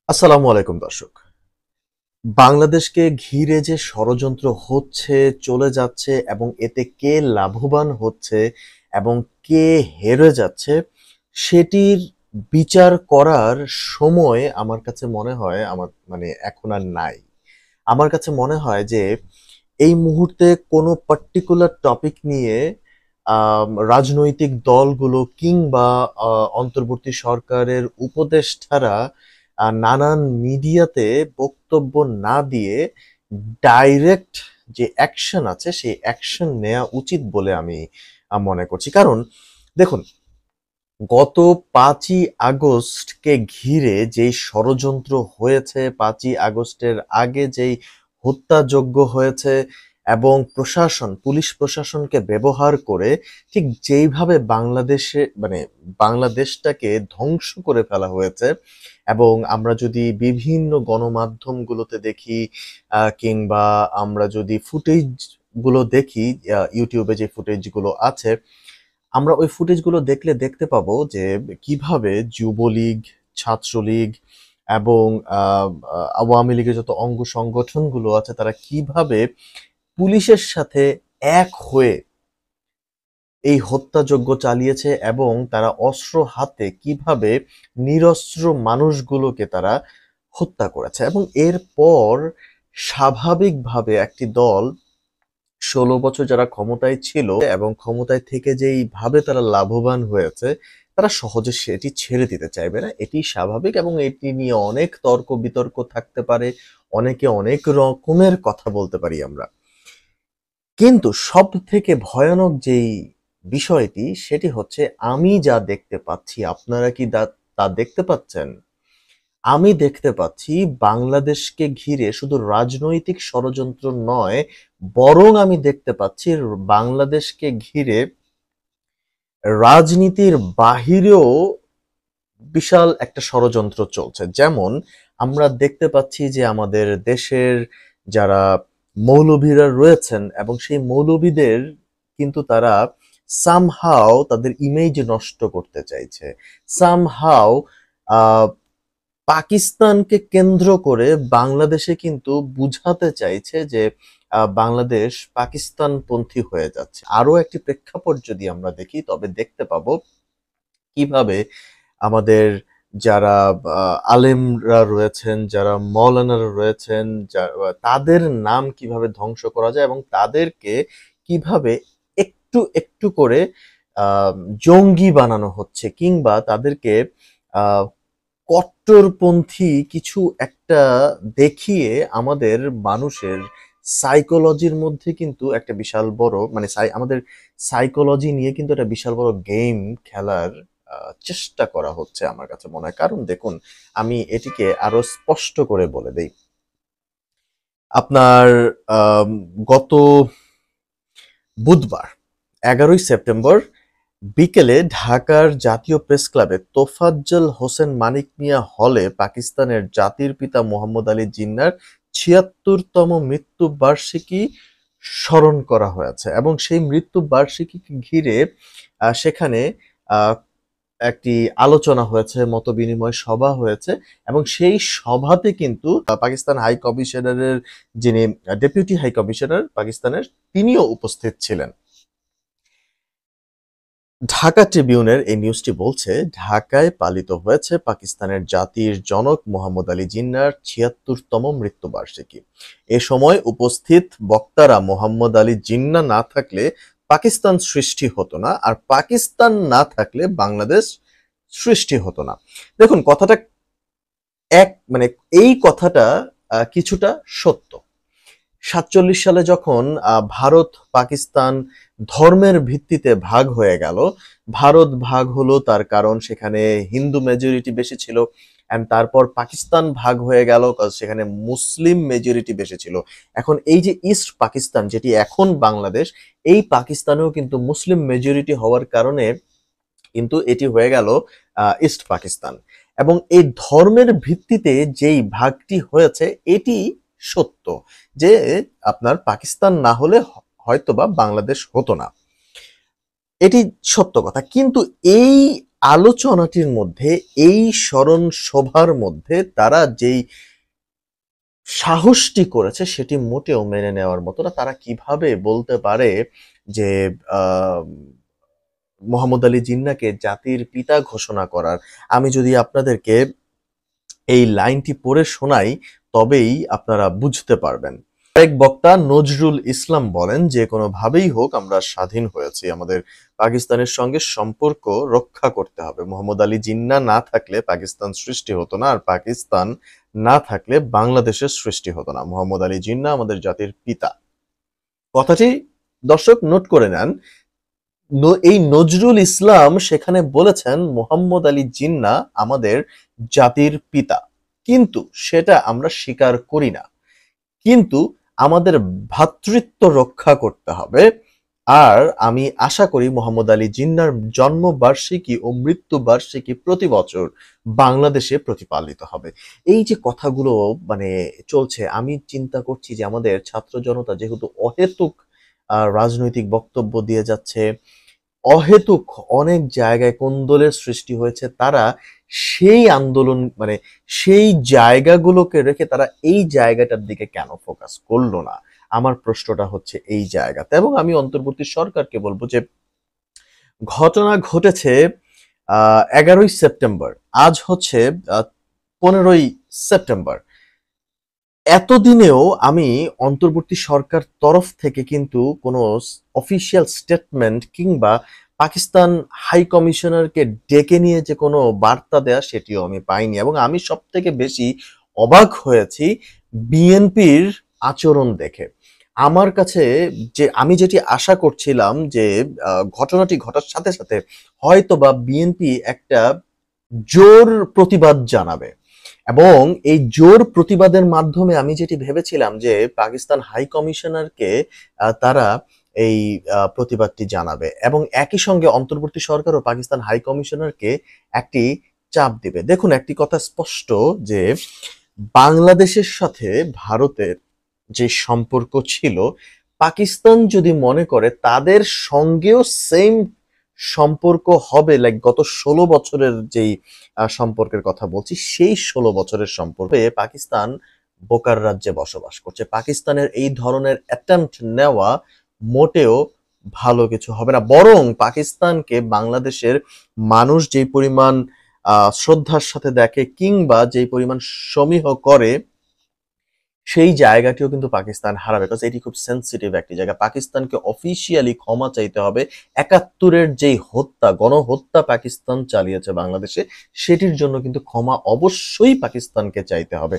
আসসালামু আলাইকুম দর্শক। বাংলাদেশকে ঘিরে যে ষড়যন্ত্র হচ্ছে, চলে যাচ্ছে এবং এতে কে লাভবান হচ্ছে এবং কে হেরে যাচ্ছে সেটির বিচার করার সময় আমার কাছে মনে হয় এখন আর নাই। আমার কাছে মনে হয় যে এই মুহূর্তে কোনো পার্টিকুলার টপিক নিয়ে রাজনৈতিক দলগুলো কিংবা অন্তর্বর্তী সরকারের উপদেষ্টারা নানান মিডিয়াতে বক্তব্য না দিয়ে ডাইরেক্ট যে অ্যাকশন আছে সেই অ্যাকশন নেওয়া উচিত বলে আমি মনে করছি। কারণ দেখুন, গত ৫ই আগস্টকে ঘিরে যেই ষড়যন্ত্র হয়েছে, ৫ই আগস্টের আগে যেই হত্যাযজ্ঞ হয়েছে এবং পুলিশ প্রশাসনকে ব্যবহার করে ঠিক যেইভাবে বাংলাদেশটাকে ধ্বংস করে ফেলা হয়েছে এবং আমরা যদি বিভিন্ন গণমাধ্যমগুলোতে দেখি কিংবা আমরা যদি ফুটেজগুলো দেখি, ইউটিউবে যে ফুটেজগুলো আছে আমরা ওই ফুটেজগুলো দেখলে দেখতে পাবো যে কিভাবে যুবলীগ, ছাত্রলীগ এবং আওয়ামী লীগের যত অঙ্গ সংগঠনগুলো আছে তারা কিভাবে পুলিশের সাথে এক হয়ে এই হত্যাযজ্ঞ চালিয়েছে এবং তারা অস্ত্র হাতে কিভাবে নিরস্ত্র মানুষগুলোকে তারা হত্যা করেছে। এবং এরপর স্বাভাবিকভাবে একটি দল ১৬ বছর যারা ক্ষমতায় ছিল এবং ক্ষমতায় থেকে যেইভাবে তারা লাভবান হয়েছে, তারা সহজে সেটি ছেড়ে দিতে চাইবে না। এটি স্বাভাবিক এবং এটি নিয়ে অনেক তর্ক-বিতর্ক থাকতে পারে। অনেকে অনেক রকমের কথা বলতে পারি আমরা। কিন্তু সবথেকে ভয়ানক যেই বিষয়টি সেটি হচ্ছে আমি যা দেখতে পাচ্ছি, আপনারা কি তা দেখতে পাচ্ছেন? আমি দেখতে পাচ্ছি বাংলাদেশকে ঘিরে শুধু রাজনৈতিক ষড়যন্ত্র নয়, বরং আমি দেখতে পাচ্ছি বাংলাদেশকে ঘিরে রাজনীতির বাহিরেও বিশাল একটা ষড়যন্ত্র চলছে। যেমন আমরা দেখতে পাচ্ছি যে আমাদের দেশের যারা মৌলভীরা রয়েছেন এবং সেই মৌলভীদের কিন্তু তারা সামহাও তাদের ইমেজ নষ্ট করতে চাইছে। সামহাও পাকিস্তানকে কেন্দ্র করে বাংলাদেশে কিন্তু বুঝাতে চাইছে যে বাংলাদেশ পাকিস্তানপন্থী হয়ে যাচ্ছে। আরো একটি প্রেক্ষাপট যদি আমরা দেখি তবে দেখতে পাবো কিভাবে আমাদের যারা আলেমরা রয়েছেন, যারা মাওলানারা রয়েছেন, তাদের নাম কিভাবে ধ্বংস করা যায় এবং তাদেরকে কিভাবে একটু একটু করে আহ, জঙ্গি বানানো হচ্ছে কিংবা তাদেরকে আহ, কট্টরপন্থী কিছু একটা দেখিয়ে আমাদের মানুষের সাইকোলজির মধ্যে কিন্তু একটা বিশাল বড় আমাদের সাইকোলজি নিয়ে কিন্তু একটা বিশাল বড় গেম খেলার চেষ্টা করা হচ্ছে আমার কাছে মনে হয়। কারণ দেখুন, আমি এটিকে আরো স্পষ্ট করে বলে দেই। আপনার আম, গত বুধবার ১১ই সেপ্টেম্বর বিকেলে ঢাকার জাতীয় প্রেসক্লাবে তোফাজ্জল হোসেন মানিক মিয়া হলে পাকিস্তানের জাতির পিতা মোহাম্মদ আলী জিন্নাহর ৭৬তম মৃত্যুবার্ষিকী স্মরণ করা হয়েছে এবং সেই মৃত্যুবার্ষিকীকে ঘিরে সেখানে আহ, একটি আলোচনা হয়েছে, মতবিনিময় সভা হয়েছে এবং সেই সভাতে কিন্তু পাকিস্তান হাই কমিশনারের যিনি ডেপুটি হাই কমিশনার পাকিস্তানের, তিনিও উপস্থিত ছিলেন। ঢাকা ট্রিবিউনের এই নিউজটি বলছে, ঢাকায় পালিত হয়েছে পাকিস্তানের জাতির জনক মোহাম্মদ আলী জিন্নাহর ৭৬তম মৃত্যুবার্ষিকী। এ সময় উপস্থিত বক্তারা মোহাম্মদ আলী জিন্নাহ না থাকলে পাকিস্তান সৃষ্টি হতো না, আর পাকিস্তান না থাকলে বাংলাদেশ সৃষ্টি হতো না। দেখুন কথাটা এক মানে এই কথাটা কিছুটা সত্য। ৪৭ সালে যখন ভারত পাকিস্তান ধর্মের ভিত্তিতে ভাগ হয়ে গেল, ভারত ভাগ হলো তার কারণ সেখানে হিন্দু মেজরিটি বেশি ছিল, এন্ড তারপর পাকিস্তান ভাগ হয়ে গেল কারণ সেখানে মুসলিম মেজরিটি বেশি ছিল। এখন এই যে ইস্ট পাকিস্তান যেটি এখন বাংলাদেশ, এই পাকিস্তানেও কিন্তু মুসলিম মেজরিটি হওয়ার কারণে কিন্তু এটি হয়ে গেল ইস্ট পাকিস্তান। এবং এই ধর্মের ভিত্তিতে যেই ভাগটি হয়েছে এটি সত্য যে আপনার পাকিস্তান না হলে হয়তোবা বাংলাদেশ হতো না, এটি সত্য কথা। কিন্তু এই আলোচনাটির মধ্যে, এই স্মরণ সভার মধ্যে তারা যেই সাহসটি করেছে সেটি মোটেও মেনে নেওয়ার মতো না। তারা কিভাবে বলতে পারে যে মোহাম্মদ আলী জিন্নাহকে জাতির পিতা ঘোষণা করার? আমি যদি আপনাদেরকে এই লাইনটি পড়ে শোনাই তবেই আপনারা বুঝতে পারবেন। এক বক্তা নজরুল ইসলাম বলেন, যে কোনোভাবেই হোক আমরা স্বাধীন হয়েছি, আমাদের পাকিস্তানের সঙ্গে সম্পর্ক রক্ষা করতে হবে। মোহাম্মদ আলী জিন্নাহ না থাকলে পাকিস্তান সৃষ্টি হতো না, আর পাকিস্তান না থাকলে বাংলাদেশের সৃষ্টি হতো না। মোহাম্মদ আলী জিন্নাহ আমাদের জাতির পিতা। কথাটি দর্শক নোট করে নেন। এই নজরুল ইসলাম সেখানে বলেছেন মোহাম্মদ আলী জিন্নাহ আমাদের জাতির পিতা, কিন্তু সেটা আমরা স্বীকার করি না। কিন্তু আমাদের ভ্রাতৃত্ব রক্ষা করতে হবে। আর আমি আশা করি মোহাম্মদ আলী জিন্নাহর জন্মবার্ষিকী ও মৃত্যুবার্ষিকী প্রতি বছর বাংলাদেশে প্রতিপালিত হবে। এই যে কথাগুলো মানে চলছে, আমি চিন্তা করছি যে আমাদের ছাত্র জনতা যেহেতু অহেতুক রাজনৈতিক বক্তব্য দিয়ে যাচ্ছে, অহেতুক অনেক জায়গায় কোন্দলের সৃষ্টি হয়েছে, তারা সেই আন্দোলন মানে সেই জায়গাগুলোকে রেখে তারা এই জায়গাটার দিকে কেন ফোকাস করলো না? আমার প্রশ্নটা হচ্ছে এই জায়গাতে। এবং আমি অন্তর্বর্তী সরকারকে বলবো যে ঘটনা ঘটেছে 11ই সেপ্টেম্বর, আজ হচ্ছে 15ই সেপ্টেম্বর। এতদিনেও আমি অন্তর্বর্তী সরকার তরফ থেকে কিন্তু কোনো অফিসিয়াল স্টেটমেন্ট কিংবা পাকিস্তান হাই কমিশনারকে ডেকে নিয়ে যে কোনো বার্তা দেয়া সেটিও আমি পাইনি। এবং আমি সব থেকে বেশি অবাক হয়েছি বিএনপির আচরণ দেখে। আমার কাছে যে আমি যেটি আশা করছিলাম যে ঘটনাটি ঘটার সাথে সাথে হয়তো বা বিএনপি একটা জোর প্রতিবাদ জানাবে, এবং এই জোর প্রতিবাদের মাধ্যমে আমি যেটি ভেবেছিলাম যে পাকিস্তান হাই কমিশনারকে তারা এই প্রতিবাদটি জানাবে, এবং একই সঙ্গে অন্তর্বর্তী সরকারও পাকিস্তান হাই কমিশনারকে একটি চাপ দিবে। দেখুন, একটি কথা স্পষ্ট যে বাংলাদেশের সাথে ভারতের যে সম্পর্ক ছিল, পাকিস্তান যদি মনে করে তাদের সঙ্গেও সেম সম্পর্ক হবে, লাইক গত 16 বছরের যেই সম্পর্কের কথা বলছি, সেই 16 বছরের সম্পর্কে পাকিস্তান বোকার রাজ্যে বসবাস করছে। পাকিস্তানের এই ধরনের অ্যাটেম্পট নেওয়া মোটেও ভালো কিছু হবে না, বরং পাকিস্তানকে বাংলাদেশের মানুষ যেই পরিমাণ শ্রদ্ধার সাথে দেখে কিংবা যেই পরিমাণ সমীহ করে, সেই জায়গাটিও কিন্তু পাকিস্তান হারাবে, বিকজ এটি খুব সেন্সিটিভ একটি জায়গা। পাকিস্তানকে অফিসিয়ালি ক্ষমা চাইতে হবে। 71-এর যেই হত্যা, গণহত্যা পাকিস্তান চালিয়েছে বাংলাদেশে, সেটির জন্য কিন্তু ক্ষমা অবশ্যই পাকিস্তানকে চাইতে হবে।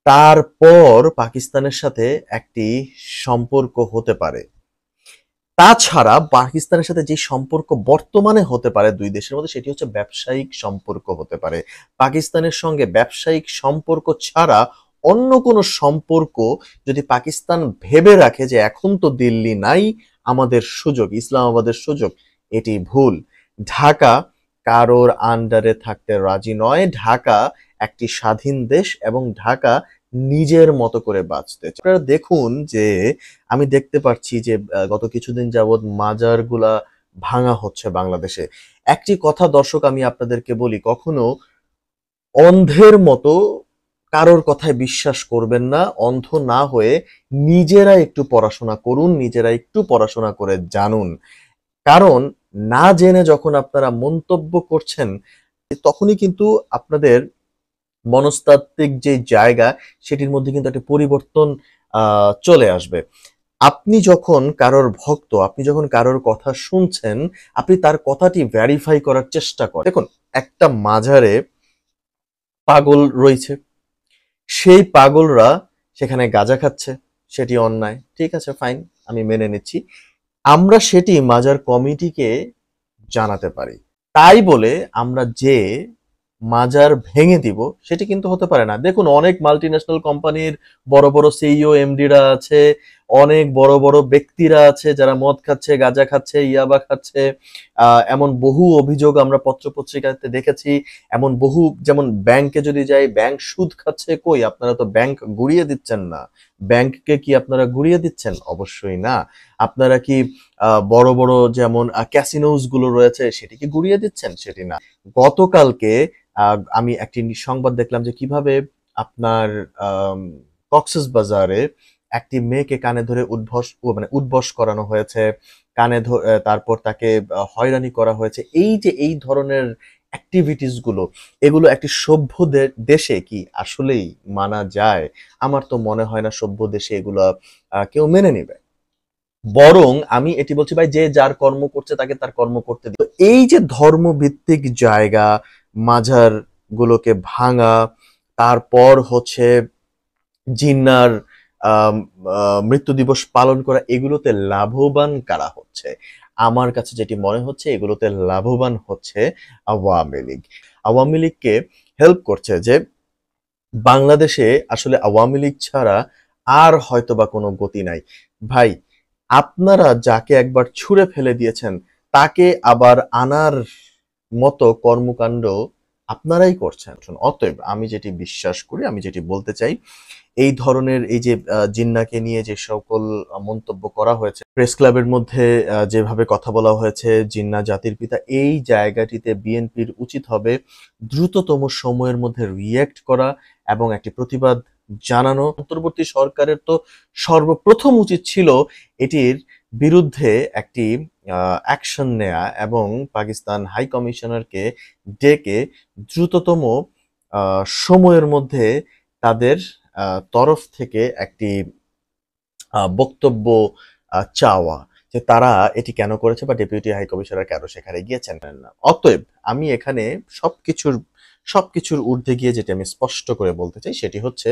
তারপর পাকিস্তানের সাথে একটি সম্পর্ক হতে পারে। তাছাড়া পাকিস্তানের সাথে যে সম্পর্ক বর্তমানে হতে পারে দুই দেশের মধ্যে, সেটি হচ্ছে ব্যবসায়িক সম্পর্ক হতে পারে। পাকিস্তানের সঙ্গে ব্যবসায়িক সম্পর্ক ছাড়া অন্য কোনো সম্পর্ক যদি পাকিস্তান ভেবে রাখে যে এখন তো দিল্লি নাই, আমাদের সুযোগ, ইসলামাবাদের সুযোগ, এটি ভুল। ঢাকা কারোর আন্ডারে থাকতে রাজি নয়। ঢাকা একটি স্বাধীন দেশ এবং ঢাকা নিজের মতো করে বাঁচতে চায়। আপনারা দেখুন যে আমি দেখতে পাচ্ছি যে গত কিছুদিন যাবৎ মাজারগুলা ভাঙা হচ্ছে বাংলাদেশে। একটি কথা দর্শক আমি আপনাদেরকে বলি, কখনো অন্ধের মতো কারোর কথায় বিশ্বাস করবেন না। অন্ধ না হয়ে নিজেরা একটু পড়াশোনা করুন, নিজেরা একটু পড়াশোনা করে জানুন। কারণ না জেনে যখন আপনারা মন্তব্য করছেন, তখনই কিন্তু আপনাদের মনস্তাত্ত্বিক যে জায়গা, সেটির মধ্যে কিন্তু একটা পরিবর্তন চলে আসবে। আপনি যখন কারোর ভক্ত, আপনি যখন কারোর কথা শুনছেন, আপনি তার কথাটি ভেরিফাই করার চেষ্টা করেন। দেখুন, একটা মাজারে পাগল রয়েছে, সেই পাগলরা সেখানে গাঁজা খাচ্ছে, সেটি অন্যায়, ঠিক আছে, ফাইন, আমি মেনে নিচ্ছি। আমরা সেটি মাজার কমিটিকে জানাতে পারি। তাই বলে আমরা যে মাজার ভেঙে দিব সেটি কিন্তু হতে পারে না। দেখুন, অনেক মাল্টিন্যাশনাল কোম্পানির বড় বড় সিইও এমডিরা আছে, অনেক বড় বড় ব্যক্তিরা আছে যারা মদ খাচ্ছে, গাঁজা খাচ্ছে, ইয়াবা খাচ্ছে। এমন বহু অভিযোগ আমরা পত্র-পত্রিকাতে দেখেছি। এমন বহু, যেমন ব্যাংকে যদি যাই, ব্যাংক সুদ খাচ্ছে। কই, আপনারা তো ব্যাংক গুঁড়িয়ে দিচ্ছেন না। ব্যাংককে কি আপনারা গুঁড়িয়ে দিচ্ছেন? অবশ্যই না। আপনারা কি বড় বড় যেমন ক্যাসিনোস গুলো রয়েছে সেটি কি গুঁড়িয়ে দিচ্ছেন? সেটি না। গতকালকে আমি একটি সংবাদ দেখলাম যে কিভাবে আপনার আম কক্সবাজারে একটি মেয়েকে কানে ধরে উঠবস করানো হয়েছে। তারপর তাকে হয়রানি করা হয়েছে। এই যে এই ধরনের এক্টিভিটিস গুলো, এগুলো একটি সভ্য দেশে কি আসলেই মানা যায়? আমার তো মনে হয় না সভ্য দেশে এগুলা কেউ মেনে নিবে। বরং আমি এটি বলছি, ভাই, যে যার কর্ম করছে তাকে তার কর্ম করতে দিন। তো এই যে ধর্মভিত্তিক জায়গা, মাজার গুলোকে ভাঙা, তারপর হচ্ছে জিন্নার আম মৃত্যু দিবস পালন করা, এগুলোতে লাভবান কারা হচ্ছে? আমার কাছে যেটি মনে হচ্ছে এগুলোতে লাভবান হচ্ছে আওয়ামী লীগ। আওয়ামী লীগকে হেল্প করছে যে বাংলাদেশে আসলে আওয়ামী লীগ ছাড়া আর হয়তোবা কোনো গতি নাই। ভাই, আপনারা যাকে একবার ছুঁড়ে ফেলে দিয়েছেন তাকে আবার আনার মতো কর্মকাণ্ড আপনারাই করছেন। অতএব আমি যেটি বিশ্বাস করি, আমি যেটি বলতে চাই, এই ধরনের এই যে জিন্নাকে নিয়ে যে সকল মন্তব্য করা হয়েছে, প্রেস ক্লাবের মধ্যে যেভাবে কথা বলা হয়েছে, জিন্না জাতির পিতা, এই জায়গাটিতে বিএনপির উচিত হবে দ্রুততম সময়ের মধ্যে রিঅ্যাক্ট করা এবং একটি প্রতিবাদ জানানো। অন্তর্বর্তী সরকারের তো সর্বপ্রথম উচিত ছিল এটির বিরুদ্ধে একটি অ্যাকশন নেয়া এবং পাকিস্তান হাই কমিশনারকে ডেকে দ্রুততম সময়ের মধ্যে তাদের তরফ থেকে একটি বক্তব্য চাওয়া যে তারা এটি কেন করেছে বা ডেপুটি হাই কমিশনার কেন সেখানে গিয়েছেন না। অতএব আমি এখানে সবকিছুর ঊর্ধ্বে গিয়ে যেটা আমি স্পষ্ট করে বলতে চাই সেটি হচ্ছে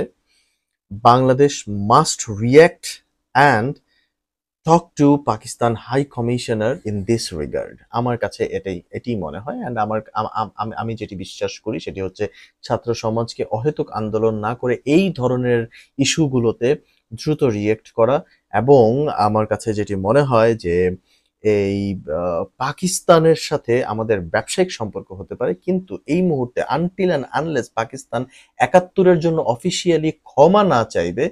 Bangladesh must react and talk to Pakistan high commissioner in this regard. আমার কাছে এটাই মনে হয়। অ্যান্ড আমি যেটি বিশ্বাস করি সেটি হচ্ছে ছাত্র সমাজকে অহেতুক আন্দোলন না করে এই ধরনের ইস্যুগুলোতে দ্রুত রিয়েক্ট করা। এবং আমার কাছে যেটি মনে হয় যে এই পাকিস্তানের সাথে আমাদের ব্যবসায়িক সম্পর্ক হতে পারে, কিন্তু এই মুহূর্তে আনটিল অ্যান্ড আনলেস পাকিস্তান ৭১-এর জন্য অফিসিয়ালি ক্ষমা না চাইবে,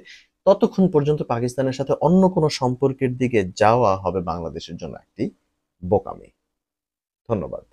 ততক্ষণ পর্যন্ত পাকিস্তানের সাথে অন্য কোনো সম্পর্কের দিকে যাওয়া হবে বাংলাদেশের জন্য একটি বোকামি। ধন্যবাদ।